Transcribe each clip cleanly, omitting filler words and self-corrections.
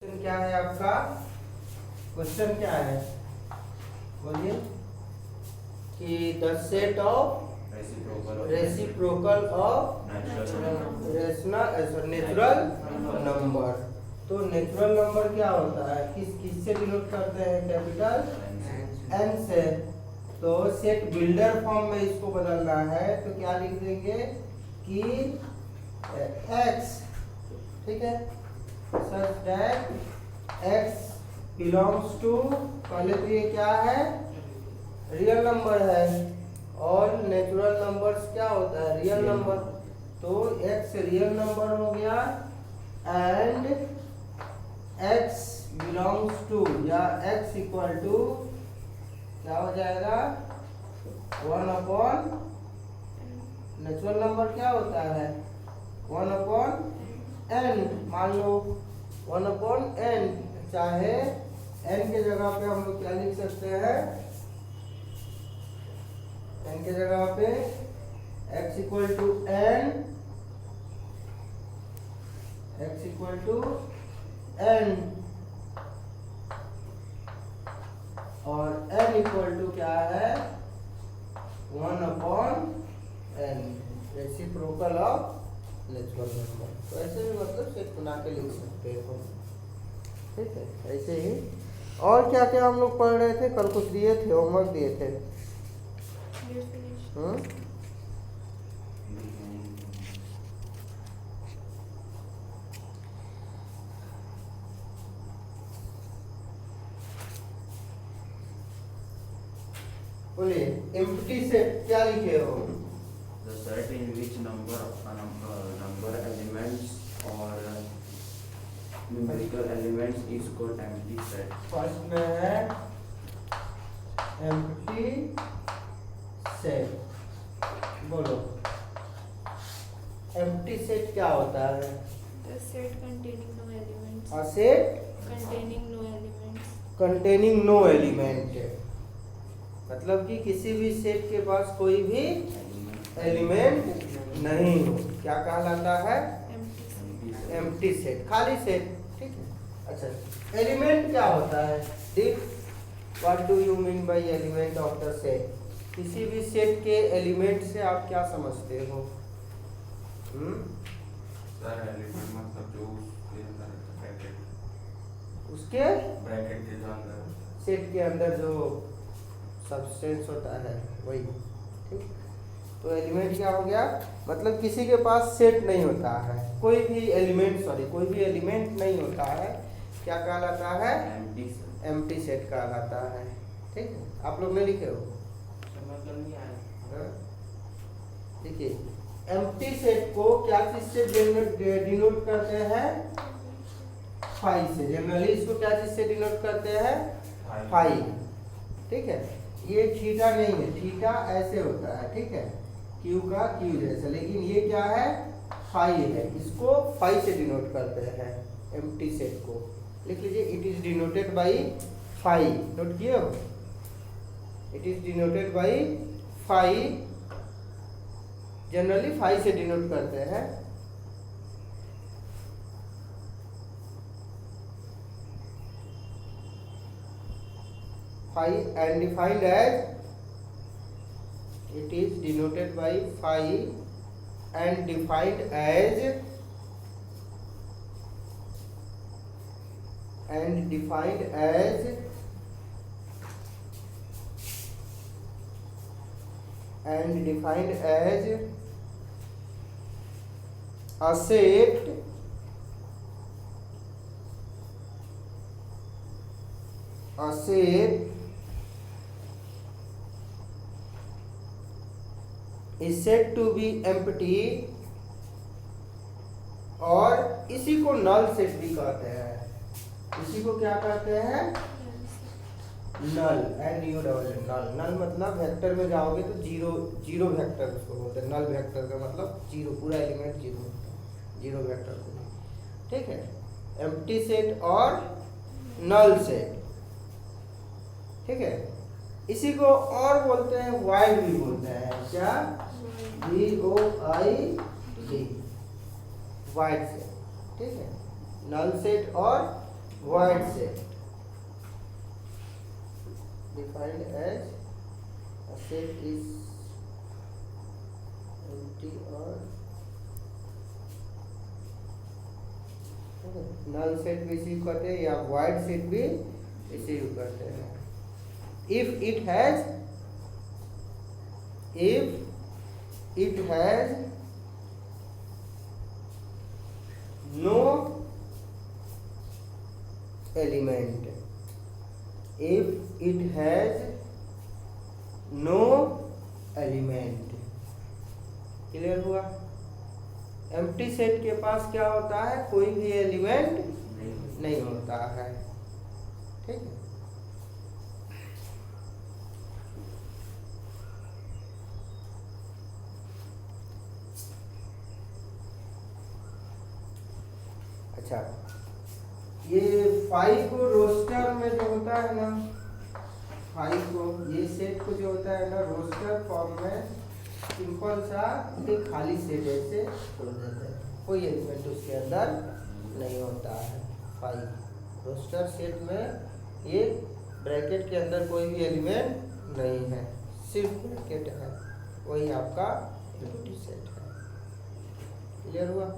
Question क्या है आपका? क्वेश्चन क्या है बोलिए कि the set of reciprocal of natural number. तो नेचुरल नंबर क्या होता है, किस से डिनोट करते हैं? कैपिटल एन से। तो सेट बिल्डर फॉर्म में इसको बदलना है तो क्या लिख देंगे कि एक्स, ठीक है, such that x belongs to, पहले तो ये क्या है, रियल नंबर है और नेचुरल नंबर्स क्या होता है, रियल नंबर। तो x रियल नंबर हो गया एंड x belongs to या x इक्वल टू क्या हो जाएगा, 1/, नेचुरल नंबर क्या होता है 1/n। मान लो 1/n, चाहे n के जगह पे हम लोग क्या लिख सकते हैं, n के जगह पे x equal to n, x equal to n और n इक्वल टू क्या है 1/n, reciprocal of natural number. तो ऐसे भी मतलब सेट बना के लिख सकते हो, ठीक है। ऐसे ही और क्या क्या हम लोग पढ़ रहे थे, कल कुछ दिए थे, होमवर्क दिए थे। बोलिए एम्प्टी सेट क्या लिखे हो? The set in which number elements or numerical elements is called empty set. First में है एम्प्टी सेट। बोलो एम्प्टी सेट क्या होता है? The set containing no elements. A set Containing no elements. containing no element, मतलब कि किसी भी सेट के पास कोई भी एलिमेंट नहीं हो, क्या कहलाता है? Empty set. एम्प्टी सेट, खाली सेट, ठीक है। अच्छा एलिमेंट क्या होता है? What do you mean by element of the set? किसी भी सेट के एलिमेंट से आप क्या समझते हो? सर एलिमेंट मतलब जो उसके अंदर ब्रैकेट, उसके ब्रैकेट के जो अंदर सेट के अंदर जो सब्सटेंस होता है वही, ठीक। तो एलिमेंट क्या हो गया, मतलब किसी के पास सेट नहीं होता है, कोई भी एलिमेंट, कोई भी एलिमेंट नहीं होता है, क्या कहलाता है? Empty set. एम्प्टी सेट कहलाता है, ठीक है। आप लोग ने लिखे हो? नहीं आया। देखिए एम्प्टी सेट को क्या चीज से डिनोट करते हैं? फाई से। जनरली इसको क्या चीज से डिनोट करते हैं? फाई, ठीक है। ये थीटा नहीं है, थीटा ऐसे होता है, ठीक है, क्यू का क्यू जैसा, लेकिन ये क्या है, फाई है। इसको फाई से डिनोट करते हैं एम्प्टी सेट को। लिख लीजिए it is denoted by phi, note किए हो? It is denoted by phi, generally phi से डिनोट करते हैं। Phi and defined as, it is denoted by phi and defined as, and defined as, and defined as a set is said to be empty, और इसी को नल set भी कहते हैं। इसी को क्या कहते हैं? नल, NULL, नल मतलब वेक्टर में जाओगे तो जीरो वेक्टर उसको बोलते हैं। नल वेक्टर का मतलब जीरो, पूरा एलिमेंट जीरो वेक्टर को, ठीक है। एम्प्टी सेट और नल सेट, ठीक है। इसी को और बोलते हैं वाइड भी बोलते हैं, क्या? VOID, वाइड सेट, ठीक है। नल सेट और void set defined as a set is empty or null set भी इसी को कहते हैं या void सेट भी इसी को कहते हैं। if it has no element, if it has no element, clear हुआ। एम्प्टी सेट के पास क्या होता है, कोई भी एलिमेंट नहीं होता है, ठीक है। अच्छा, ये 5 रोस्टर में जो होता है ना, 5 को ये सेट को जो होता है ना रोस्टर फॉर्म में सिंपल सा एक खाली सेट ऐसे छोड़ देते हैं, कोई एलिमेंट उसके अंदर नहीं होता है। 5 रोस्टर सेट में ये ब्रैकेट के अंदर कोई भी एलिमेंट नहीं है, सिर्फ ब्रैकेट है, वही आपका एम्प्टी सेट है। क्लियर हुआ।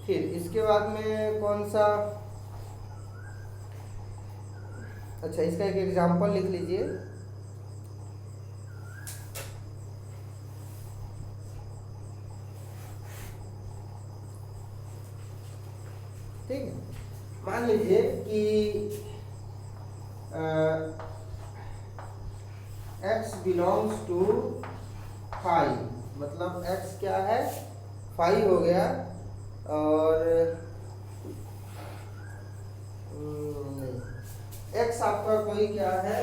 फिर इसके बाद में कौन सा, अच्छा इसका एक एग्जांपल लिख लीजिए। ठीक है, मान लीजिए कि x बिलोंग्स टू 5, मतलब x क्या है 5 हो गया, और x आपका कोई क्या है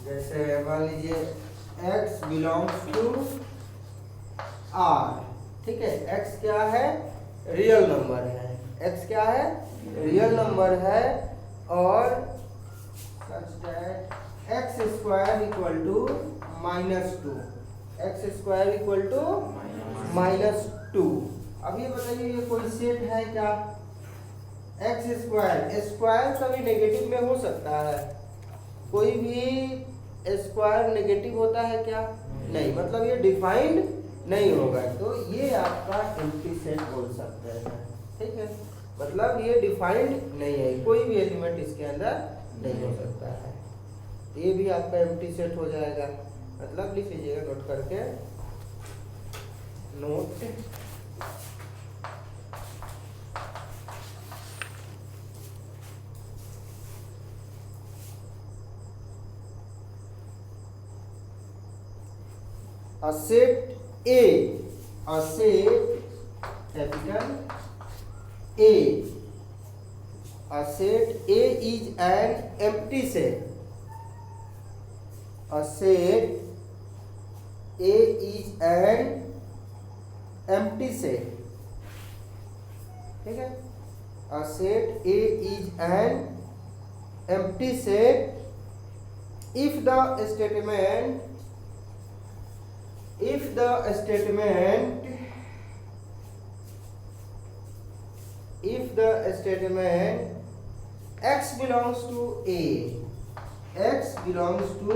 जैसे मान लीजिए x बिलोंग्स टू r, ठीक है। x क्या है, रियल नंबर है, x क्या है, रियल नंबर है, और such that x square equal to -2, x square equal to -2। अब ये बताइए ये कोई सेट है क्या, एक्स स्क्वायर, स्क्वायर कभी नेगेटिव में हो सकता है, कोई भी स्क्वायर नेगेटिव होता है क्या, नहीं, मतलब ये डिफाइंड नहीं होगा, तो ये आपका एम्प्टी सेट बोल सकते हैं, ठीक है। मतलब ये डिफाइंड नहीं है, कोई भी एलिमेंट इसके अंदर नहीं हो सकता है, ये भी आपका एम्प्टी सेट हो जाएगा। मतलब लिख लीजिएगा नोट करके, note a set a set capital a set A is an empty set, a set A is an empty set, ठीक है। a set A is an empty set if the statement x belongs to A, x belongs to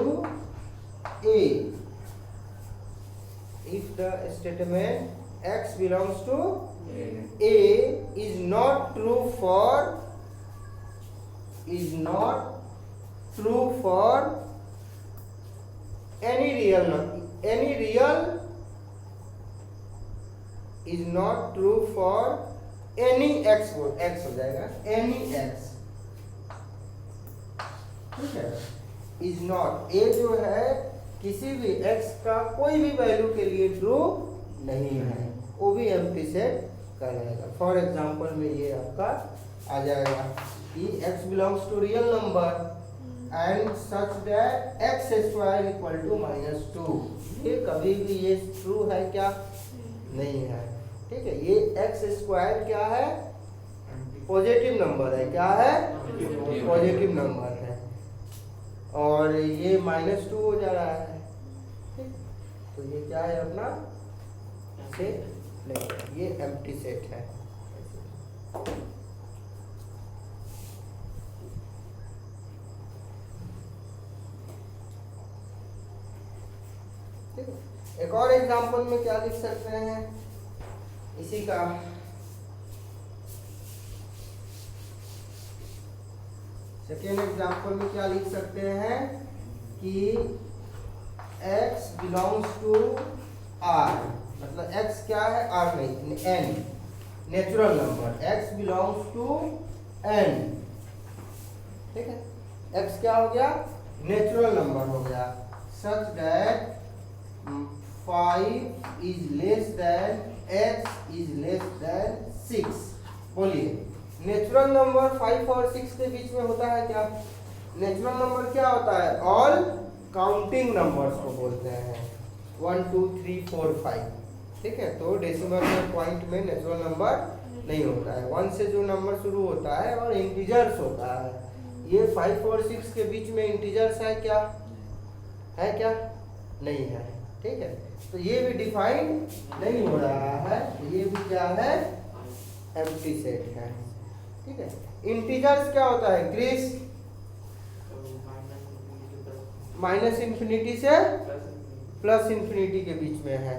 A, if the statement x belongs to A is not true for any real is not true for any x हो जाएगा, any x, ठीक है। Is not, ए जो है किसी भी x का कोई भी वैल्यू के लिए ट्रू नहीं है, वो भी एम्प्टी सेट कहलाएगा। फॉर एग्जांपल में ये आपका आ जाएगा कि x belongs to real number, and such that x square equal to -2। ये कभी भी ये ट्रू है क्या? नहीं है। ठीक है, ये एक्स स्क्वायर क्या है? पॉजिटिव नंबर है। क्या है? पॉजिटिव नंबर है। और ये -2 हो जा रहा है। ठीक, तो ये क्या है अपना सेट? नहीं, ये एम्प्टी सेट है। ठीक है, एक और एग्जांपल में क्या लिख सकते हैं इसी का? सेकेंड एग्जांपल में क्या लिख सकते हैं कि x बिलोंग्स टू r, मतलब x क्या है? r नहीं, n, natural number. x belongs to n। ठीक है, x क्या हो गया? नेचुरल नंबर हो गया। Such that 5 is less than x is less than 6। बोलिए, नेचुरल नंबर 5 और 6 के बीच में होता है क्या? नेचुरल नंबर क्या होता है? ऑल काउंटिंग नंबर्स को बोलते हैं। 1 2 3 4 5। ठीक है, तो डेसिमल में पॉइंट में नेचुरल नंबर नहीं होता है। 1 से जो नंबर शुरू होता है और इंटीजर्स होता है। ये 5 और 6 के बीच में इंटीजर्स है क्या? है क्या? नहीं है। ठीक है, तो ये भी डिफाइंड नहीं हो रहा है। ये भी क्या है? एम्प्टी सेट है। ठीक है, इंटीजर्स क्या होता है क्रिस? माइनस इन्फिनिटी से प्लस इन्फिनिटी के बीच में है।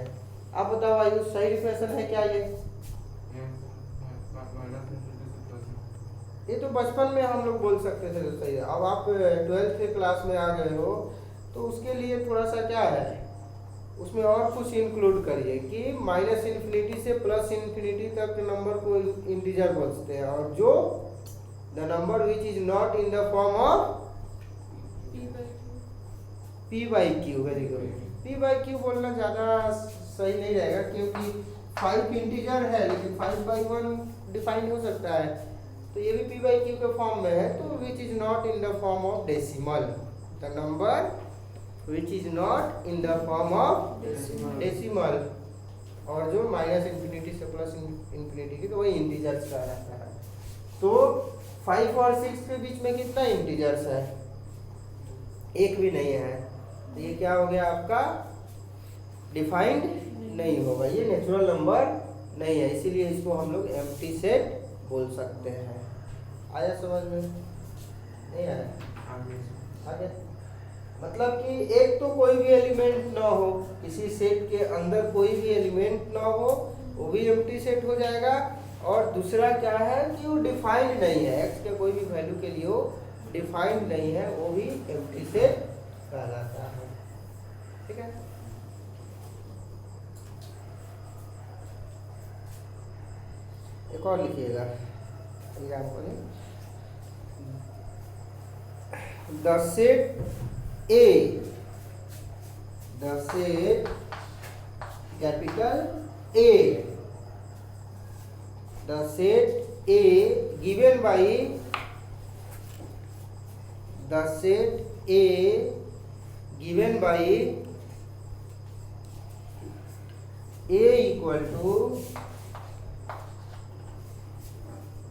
आप बताओ आयुष, सही रिफ्रेशन है क्या ये? ये तो बचपन में हम लोग बोल सकते थे तो सही है। अब आप 12th के क्लास में आ गए हो तो उसके लिए थोड़ा सा क्या है, उसमें और कुछ इंक्लूड करिए कि माइनस इन्फिनिटी से प्लस इन्फिनिटी तक नंबर को इंटीजर बोलते हैं। और जो the number which is not in the form of p by q। Very good. p by q बोलना ज़्यादा सही नहीं रहेगा क्योंकि 5 इंटीजर है लेकिन 5 by 1 डिफाइन हो सकता है, तो ये भी p by q के फॉर्म में है। तो which is not in the form of decimal, the number which is not in the form of decimal. और जो माइनस इन्फिनिटी से प्लस इन्फिनिटी की, तो वही इंटीजर्स का रहता है। तो 5 और 6 के बीच में कितना इंटीजर्स है? एक भी नहीं है। तो ये क्या हो गया आपका? डिफाइंड नहीं होगा, ये नेचुरल नंबर नहीं है, इसीलिए इसको हम लोग एम्प्टी सेट बोल सकते हैं। आया समझ में? नहीं आया? आगे मतलब कि एक तो कोई भी एलिमेंट ना हो, किसी सेट के अंदर कोई भी एलिमेंट ना हो, वो भी एम्प्टी सेट हो जाएगा। और दूसरा क्या है कि वो डिफाइंड नहीं है, एक्स के कोई भी वैल्यू के लिए वो डिफाइंड नहीं है, वो भी एम्प्टी सेट कहलाता है। ठीक है, एक और लिखिएगा example. The set A, the set capital A, the set A given by, the set A given by a equal to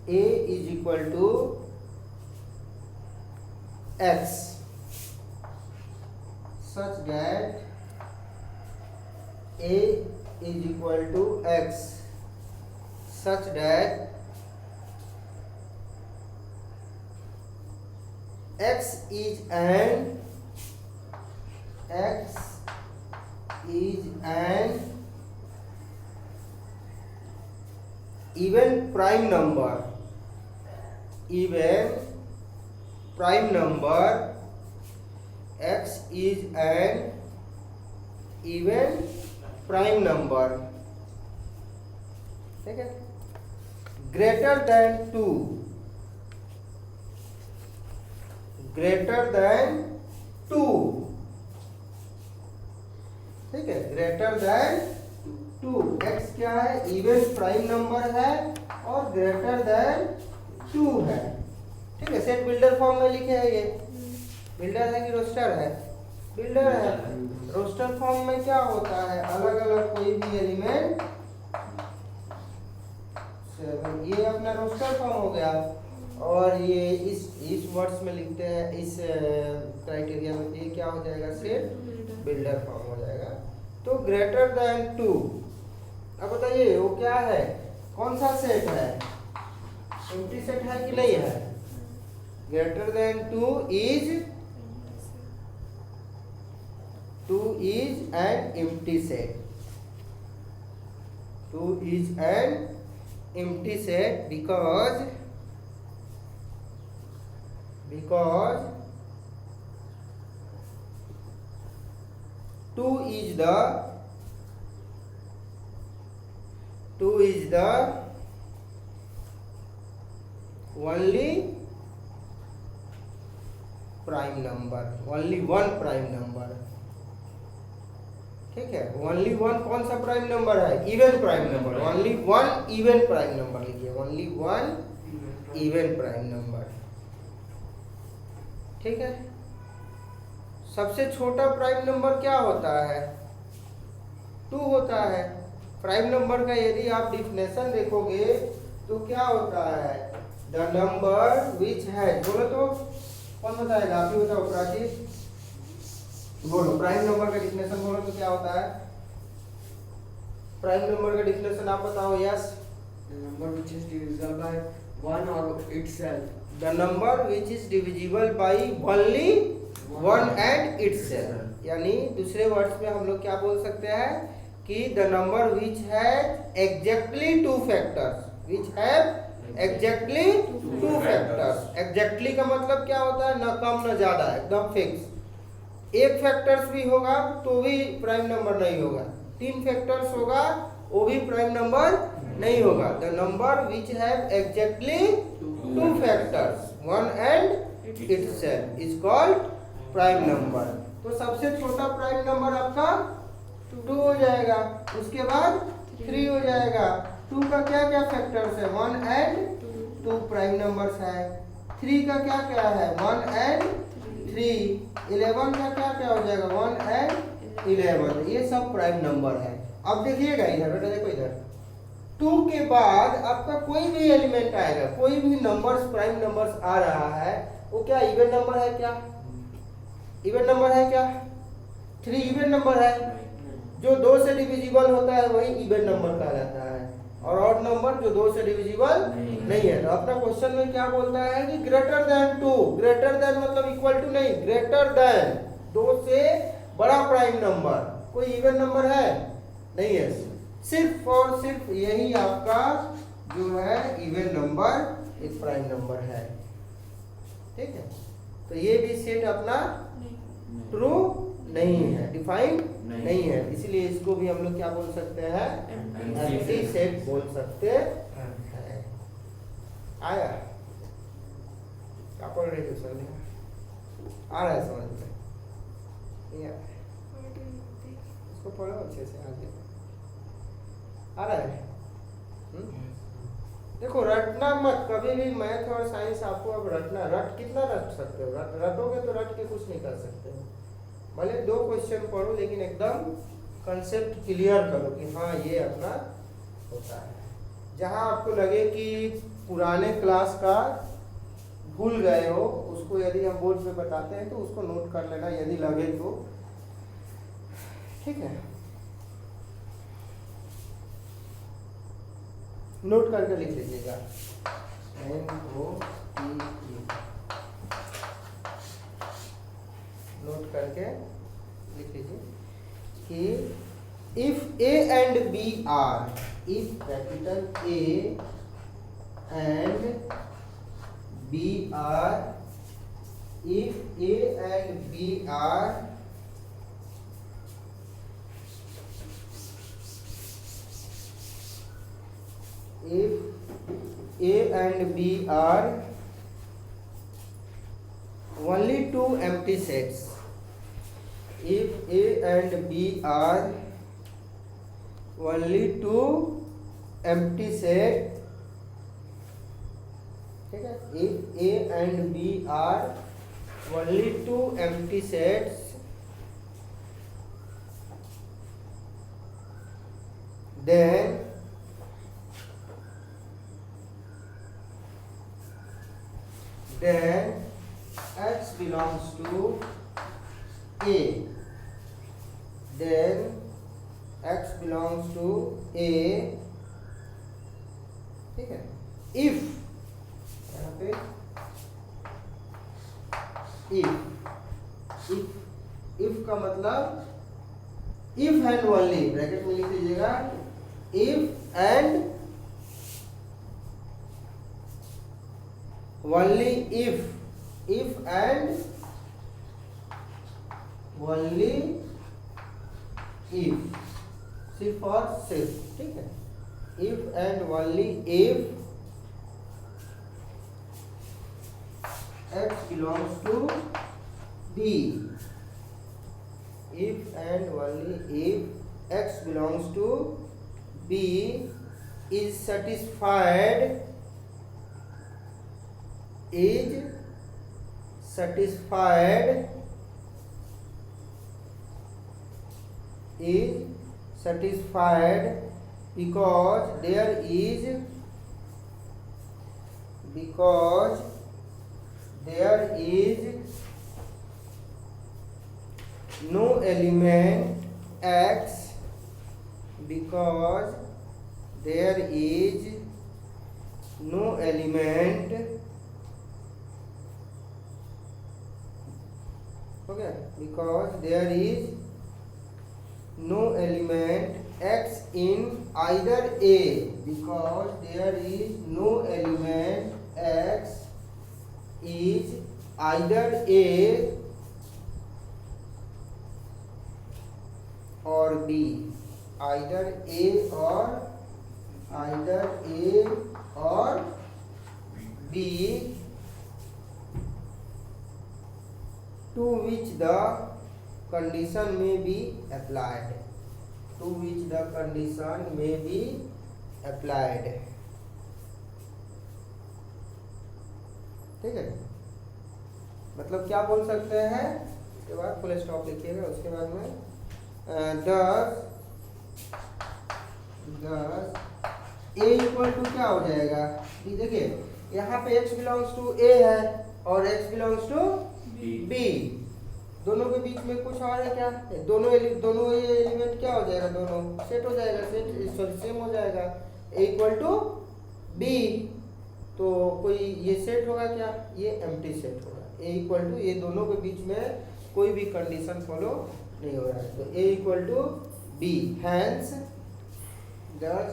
a is equal to x such that a is equal to x such that x is an even prime number, even prime number, x is an even prime number। ठीक है, greater than 2, greater than 2। ठीक है, greater than 2। x क्या है? Even prime number है और greater than 2 है। ठीक है, सेट बिल्डर फॉर्म में लिखे हैं ये। बिल्डर है कि रोस्टर है? बिल्डर है। रोस्टर फॉर्म में क्या होता है, अलग अलग कोई भी एलिमेंट 7, ये अपना रोस्टर फॉर्म हो गया। और ये इस वर्ड्स में लिखते हैं, इस क्राइटेरिया में ये क्या हो जाएगा, सेट बिल्डर फॉर्म हो जाएगा। तो ग्रेटर देन 2, अब बताइए वो क्या है, कौन सा सेट है, एम्प्टी सेट है कि नहीं है? Greater than 2 is an empty set. 2 is an empty set because 2 is the only prime number, only one prime number। ठीक है, ओनली वन कौन सा प्राइम नंबर है, even prime number, only one even prime number लिखिए, only one even prime number. ठीक है, सबसे छोटा प्राइम नंबर क्या होता है, 2 होता है। प्राइम नंबर का यदि आप डिफिनेशन देखोगे तो क्या होता है, द नंबर विच है, बोलो तो कौन बताएगा, आप ही बताओ प्राचीन, बोलो प्राइम नंबर का डिफिनेशन बोलो तो क्या होता है, प्राइम नंबर का डिफिनेशन आप बताओ। Yes, number which is divisible by one or itself, the number which is divisible by only one and itself. यानी दूसरे वर्ड्स में हम लोग क्या बोल सकते हैं कि the number which has exactly 2 factors, which have exactly 2 factors. Exactly का मतलब क्या होता है, न कम न ज्यादा, एकदम फिक्स। एक फैक्टर्स भी होगा तो भी प्राइम नंबर नहीं होगा, 3 फैक्टर्स होगा वो भी प्राइम नंबर नहीं होगा। The number which have exactly 2 factors, one and itself is called prime number. तो सबसे छोटा प्राइम नंबर आपका 2 हो जाएगा, उसके बाद 3 हो जाएगा। 2 का क्या क्या फैक्टर्स है, 1 एंड 2 प्राइम नंबर्स है। 3 का क्या क्या है, 1 एंड 3। 11 का क्या क्या हो जाएगा, 1 एंड 11। ये सब प्राइम नंबर है। अब देखिएगा इधर, बेटा देखो इधर, 2 के बाद आपका कोई भी एलिमेंट आएगा, कोई भी नंबर्स प्राइम नंबर्स आ रहा है, वो क्या इवन नंबर है, क्या इवन नंबर है, क्या 3 इवन नंबर है। जो 2 से डिविजिबल होता है वही इवन नंबर कहलाता है, और ऑड नंबर जो 2 से डिविजिबल नहीं है। तो अपना क्वेश्चन में क्या बोलता है कि ग्रेटर देन 2, ग्रेटर देन मतलब इक्वल टू नहीं, ग्रेटर देन 2 से बड़ा प्राइम नंबर, कोई इवन नंबर है नहीं है, सिर्फ और सिर्फ यही आपका जो है इवन नंबर एक प्राइम नंबर है। ठीक है, तो ये भी सेट अपना ट्रू नहीं है, डिफाइंड नहीं है, इसलिए इसको भी हम लोग क्या बोल सकते हैं, एम्प्टी सेट बोल सकते हैं। आया क्या पढ़ रहे थे सर, आ रहा है समझ में, नहीं आ रहा है, इसको पढ़ो अच्छे से, आगे आ रहा है। देखो रटना मत कभी भी, मैथ और साइंस आपको अब रटना, रट कितना रट सकते हो, रटोगे तो रट के कुछ नहीं कर सकते हो। भले 2 क्वेश्चन पढ़ो लेकिन एकदम कंसेप्ट क्लियर करो कि हाँ ये अपना होता है। जहाँ आपको लगे कि पुराने क्लास का भूल गए हो, उसको यदि हम बोर्ड पे बताते हैं तो उसको नोट कर लेना यदि लगे तो, ठीक है, नोट करके लिख लीजिएगा, नोट करके लिख लीजिए कि if A and B are, if capital A and B are, if A and B are if A and B are only 2 empty sets, if A and B are only 2 empty set, ठीक है, if A and B are only two empty sets, then X belongs to A. Then X belongs to A. ठीक है. If यहाँ पे if का मतलब if and only bracket में लिख दीजिएगा. If and only if and only if, सिर्फ और सिर्फ, ठीक है. if and only if X belongs to B. If and only if X belongs to B is satisfied because there is no element X, because there is no element, okay, because there is no element X in either A, because there is no element X is either A or B, either A or B, to which the condition may be applied. ठीक है. मतलब क्या बोल सकते हैं, उसके बाद full stop लिखिएगा. उसके बाद में दस ए इक्वल टू क्या हो जाएगा. देखिए यहाँ पे x बिलोंग्स टू A है और x बिलोंग्स टू B. दोनों के बीच में कुछ और है क्या. दोनों ये एलिमेंट क्या हो जाएगा, दोनों सेट हो जाएगा, सेम हो जाएगा. A इक्वल टू B, तो कोई ये सेट होगा क्या, ये एम्प्टी सेट होगा. A इक्वल टू, ये दोनों के बीच में कोई भी कंडीशन फॉलो नहीं हो रहा है, तो A equal to B. Hence does